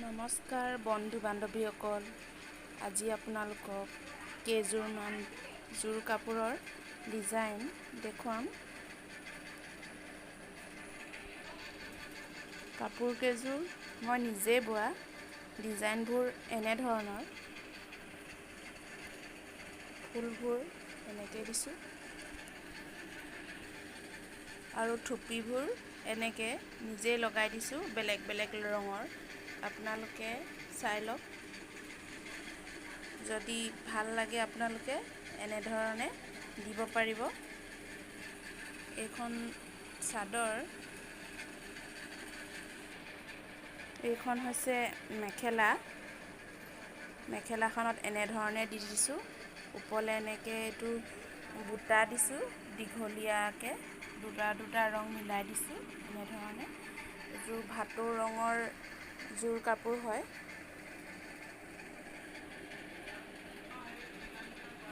নমস্কাৰ বন্ধু বান্ধৱীসকল, আজি আপোনালোকক কেইযোৰমান জোৰ কাপোৰৰ ডিজাইন দেখুৱাম। কাপোৰ কেইযোৰ মই নিজে বোৱা। ডিজাইনবোৰ এনে ধৰণৰ, ফুলবোৰ এনেকৈ দিছোঁ আৰু থুপিবোৰ এনেকৈ নিজে লগাই দিছোঁ বেলেগ বেলেগ ৰঙৰ। আপোনালোকে চাই লওক, যদি ভাল লাগে আপোনালোকে এনেধৰণে দিব পাৰিব। এইখন চাদৰ, এইখন হৈছে মেখেলাখনত এনেধৰণে দি দিছোঁ। ওপৰলৈ এনেকৈ এইটো বুটা দিছোঁ, দীঘলীয়াকৈ দুটা ৰং মিলাই দিছোঁ এনেধৰণে। এইযোৰ ভাটৌ ৰঙৰ জোৰ কাপোৰ হয়।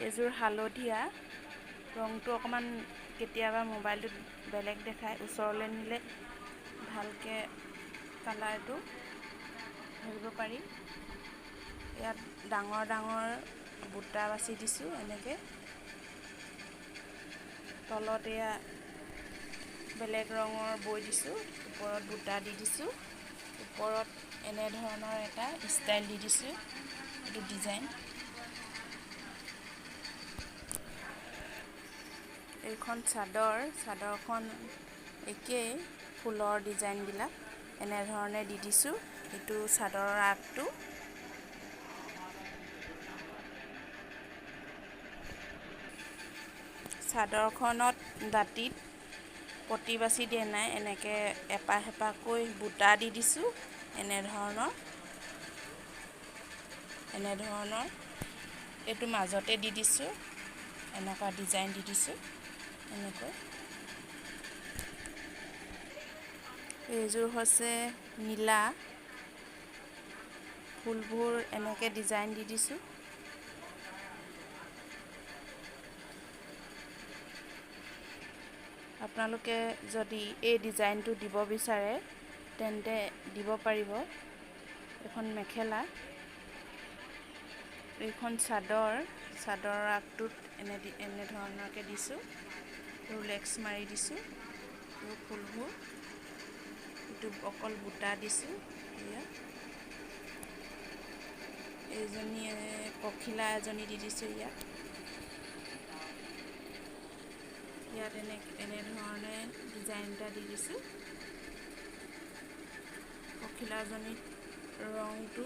এইযোৰ হালধীয়া ৰংটো, অকণমান কেতিয়াবা মোবাইলটোত বেলেগ দেখায়, ওচৰলৈ নিলে ভালকৈ কালাৰটো ধৰিব পাৰি। ইয়াত ডাঙৰ ডাঙৰ বুটা বাছি দিছোঁ এনেকৈ। তলত এয়া বেলেগ ৰঙৰ বৈ দিছোঁ, ওপৰত বুটা দি দিছোঁ, ওপৰত এনেধৰণৰ এটা ষ্টাইল দি দিছোঁ, এইটো ডিজাইন। এইখন চাদৰখন একেই, ফুলৰ ডিজাইনবিলাক এনেধৰণে দি দিছোঁ। এইটো চাদৰৰ আগটো। চাদৰখনত দাঁতিত পটি বাছি দিয়া নাই, এনেকৈ এপাহ এপাহকৈ বুটা দি দিছোঁ এনেধৰণৰ। এইটো মাজতে দি দিছোঁ, এনেকুৱা ডিজাইন দি দিছোঁ এনেকৈ। এইযোৰ হৈছে নীলা, ফুলবোৰ এনেকৈ ডিজাইন দি দিছোঁ। আপোনালোকে যদি এই ডিজাইনটো দিব বিচাৰে তেন্তে দিব পাৰিব। এখন মেখেলা, এইখন চাদৰৰ আগটোত এনেধৰণকৈ দিছোঁ, ৰুলেক্স মাৰি দিছোঁ। আৰু ফুলবোৰ, এইটো অকল বুটা দিছোঁ। এইজনী পখিলা এজনী দি দিছোঁ ইয়াত এনেধৰণে ডিজাইন এটা দি দিছোঁ। পখিলাজনীত ৰংটো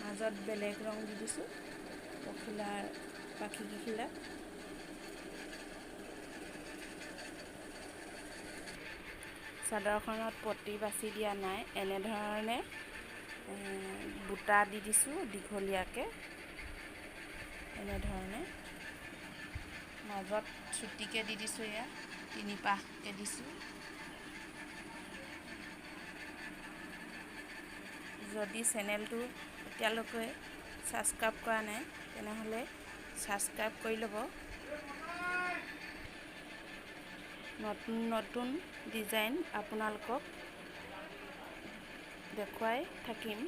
মাজত বেলেগ ৰং দি দিছোঁ, পখিলাৰ পাখিকেইখিলাত। চাদৰখনত পটি বাছি দিয়া নাই, এনেধৰণে বুটা দি দিছোঁ দীঘলীয়াকৈ এনেধৰণে। মাজত চুটিকৈ দি দিছোঁ, ইয়াত 3 পাহকৈ দিছোঁ। যদি চেনেলটো এতিয়ালৈকে ছাবস্ক্ৰাইব কৰা নাই তেনেহ'লে ছাবস্ক্ৰাইব কৰি ল'ব। নতুন নতুন ডিজাইন আপোনালোকক দেখুৱাই থাকিম।